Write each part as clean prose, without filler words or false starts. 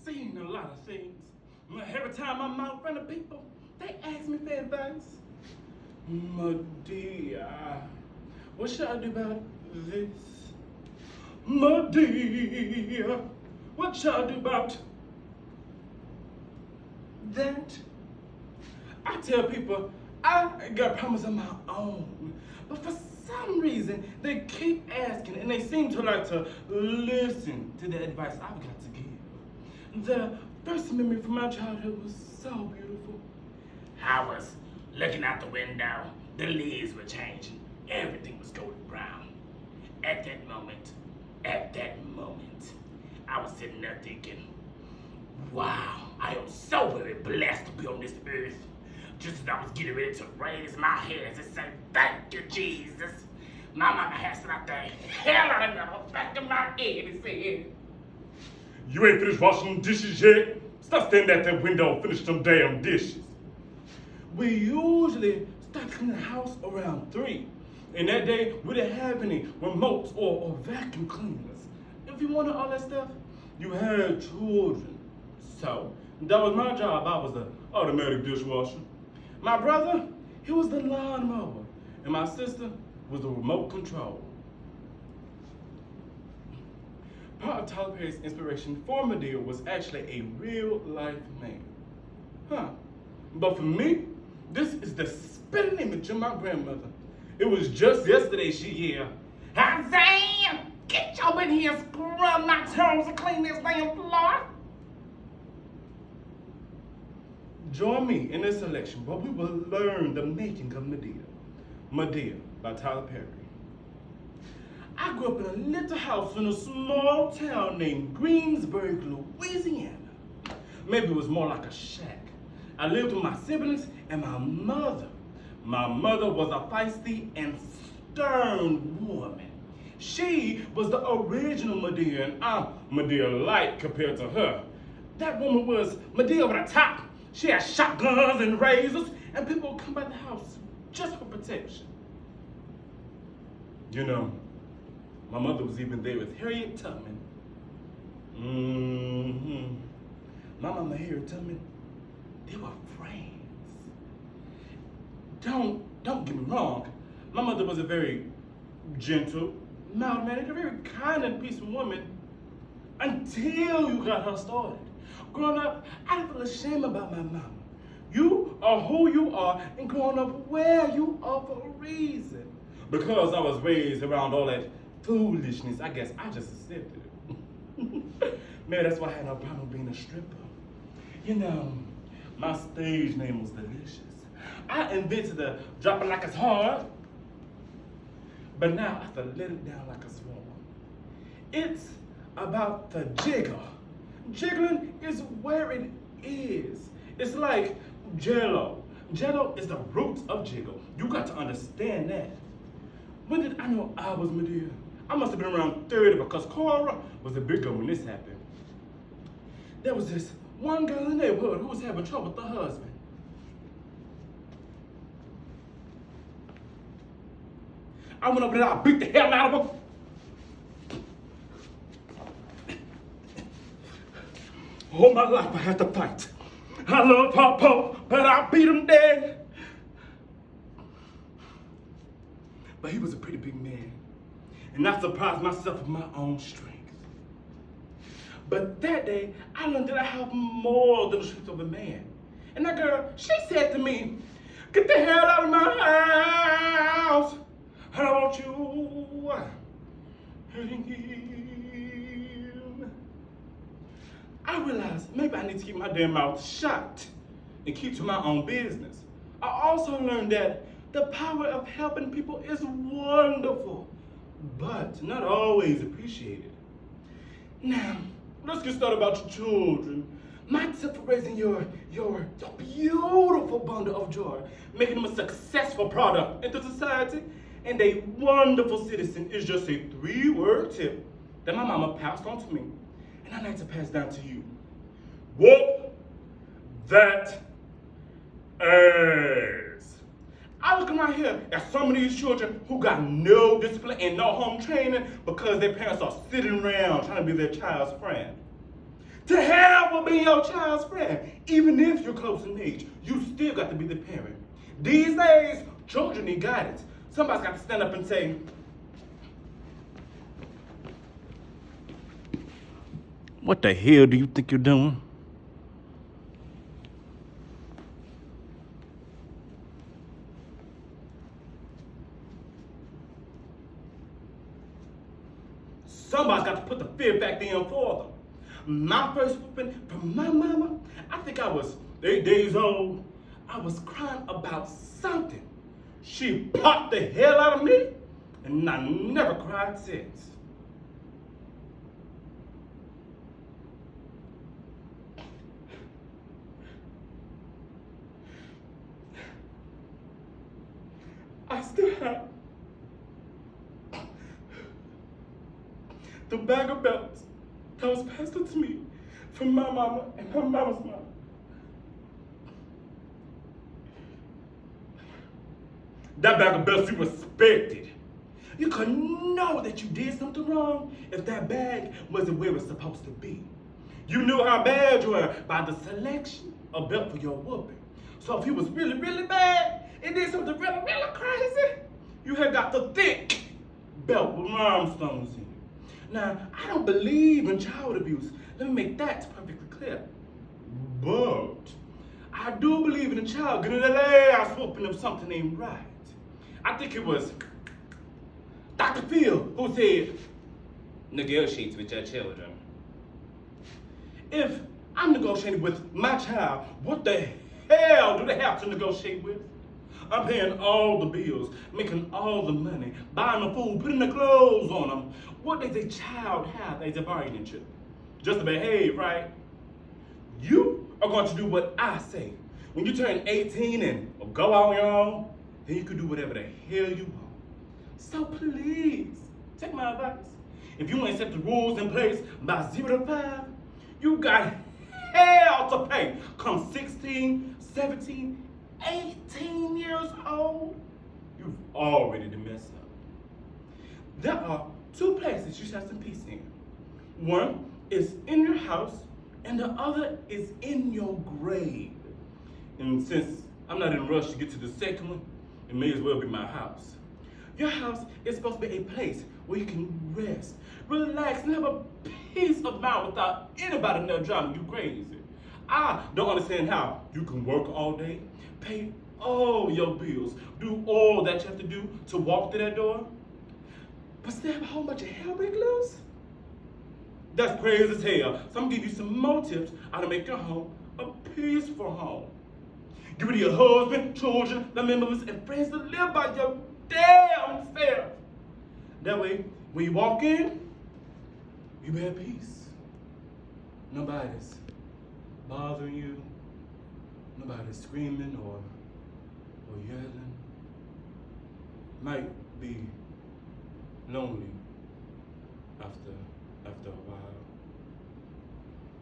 seen a lot of things. Every time I'm out in front of people, they ask me for advice. My dear, what should I do about this? My dear, what should I do about that? I tell people I got problems of my own, but for some reason they keep asking and they seem to like to listen to the advice I've got to give. The first memory from my childhood was so beautiful. I was looking out the window, the leaves were changing, everything was golden brown. At that moment, I was sitting there thinking, wow, I am so very blessed to be on this earth. Just as I was getting ready to raise my hands and say, thank you, Jesus, my mama had slapped the hell out of me on the back of my head and said, you ain't finished washing dishes yet? Stop standing at that window and finish them damn dishes. We usually start cleaning the house around 3. And that day, we didn't have any remotes or vacuum cleaners. If you wanted all that stuff, you had children. So, that was my job. I was the automatic dishwasher. My brother, he was the lawnmower. And my sister was the remote control. Part of Tyler Perry's inspiration for Madea was actually a real-life man. But for me, this is the spitting image of my grandmother. It was just yesterday she yelled, Isaiah, get your in here and scrub my toes and clean this damn floor. Join me in this selection where we will learn the making of Madea. Madea by Tyler Perry. I grew up in a little house in a small town named Greensburg, Louisiana. Maybe it was more like a shack. I lived with my siblings and my mother. My mother was a feisty and stern woman. She was the original Madea, and I'm Madea light compared to her. That woman was Madea over the top. She had shotguns and razors, and people would come by the house just for protection. You know, my mother was even there with Harriet Tubman. My mama Harriet Tubman, they were friends. Don't get me wrong. My mother was a very gentle, mild-mannered, a very kind and peaceful woman until you got her started. Growing up, I didn't feel ashamed about my mama. You are who you are, and growing up where you are for a reason. Because I was raised around all that foolishness, I guess I just accepted it. Man, that's why I had no problem being a stripper. You know, my stage name was Delicious. I invented the drop it like it's hard, but now I have to let it down like a swan. It's about the jiggle. Jiggling is where it is. It's like Jello. Jello is the roots of jiggle. You got to understand that. When did I know I was Madea? I must have been around 30 because Cora was a big girl when this happened. There was this one girl in the neighborhood who was having trouble with her husband. I went over there, I beat the hell out of him. All my life I had to fight. I love Papa, but I beat him dead. But he was a pretty big man, and I surprised myself with my own strength. But that day, I learned that I have more than the strength of a man. And that girl, she said to me, get the hell out of my house. I don't want you hurting him. I realized maybe I need to keep my damn mouth shut and keep to my own business. I also learned that the power of helping people is wonderful, but not always appreciated. Now, let's get started about your children. My tip for raising your beautiful bundle of joy, making them a successful product into society, and a wonderful citizen is just a 3-word tip that my mama passed on to me, and I'd like to pass down to you. Whoop that ass. I look around here at some of these children who got no discipline and no home training because their parents are sitting around trying to be their child's friend. To hell never been your child's friend. Even if you're close in age, you still got to be the parent. These days, children need guidance. Somebody's got to stand up and say, what the hell do you think you're doing? Somebody's got to put the fear back in for them. My first whooping from my mama, I think I was 8 days old. I was crying about something. She popped the hell out of me, and I never cried since. I still have the bag of belts that was passed to me from my mama and her mama's mama. That bag of belts you respected. You could know that you did something wrong if that bag wasn't where it's supposed to be. You knew how bad you were by the selection of belt for your whooping. So if he was really, really bad and did something really, really crazy, you had got the thick belt with rhinestones in it. Now, I don't believe in child abuse. Let me make that perfectly clear. But I do believe in a child getting an ass whooping if something ain't right. I think it was Dr. Phil who said, negotiate with your children. If I'm negotiating with my child, what the hell do they have to negotiate with? I'm paying all the bills, making all the money, buying the food, putting the clothes on them. What does a child have as a bargaining chip? Just to behave, right? You are going to do what I say. When you turn 18 and go out on your own, then you can do whatever the hell you want. So please, take my advice. If you ain't set the rules in place by 0 to 5, you got hell to pay. Come 16, 17, 18 years old, you've already done messed up. There are 2 places you should have some peace in. One is in your house, and the other is in your grave. And since I'm not in a rush to get to the second one, it may as well be my house. Your house is supposed to be a place where you can rest, relax, and have a peace of mind without anybody in there driving you crazy. I don't understand how you can work all day, pay all your bills, do all that you have to do to walk through that door, but still have a whole bunch of hell break loose? That's crazy as hell. So I'm gonna give you some more tips how to make your home a peaceful home. Give it to your husband, children, family members, and friends to live by your damn self. That way, when you walk in, you be at peace. Nobody's bothering you. Nobody's screaming or yelling. Might be lonely after a while.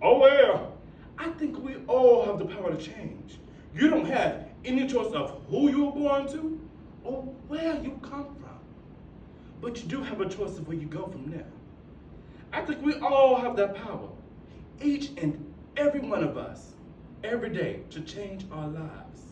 Oh well, I think we all have the power to change. You don't have any choice of who you were born to or where you come from. But you do have a choice of where you go from there. I think we all have that power, each and every one of us, every day, to change our lives.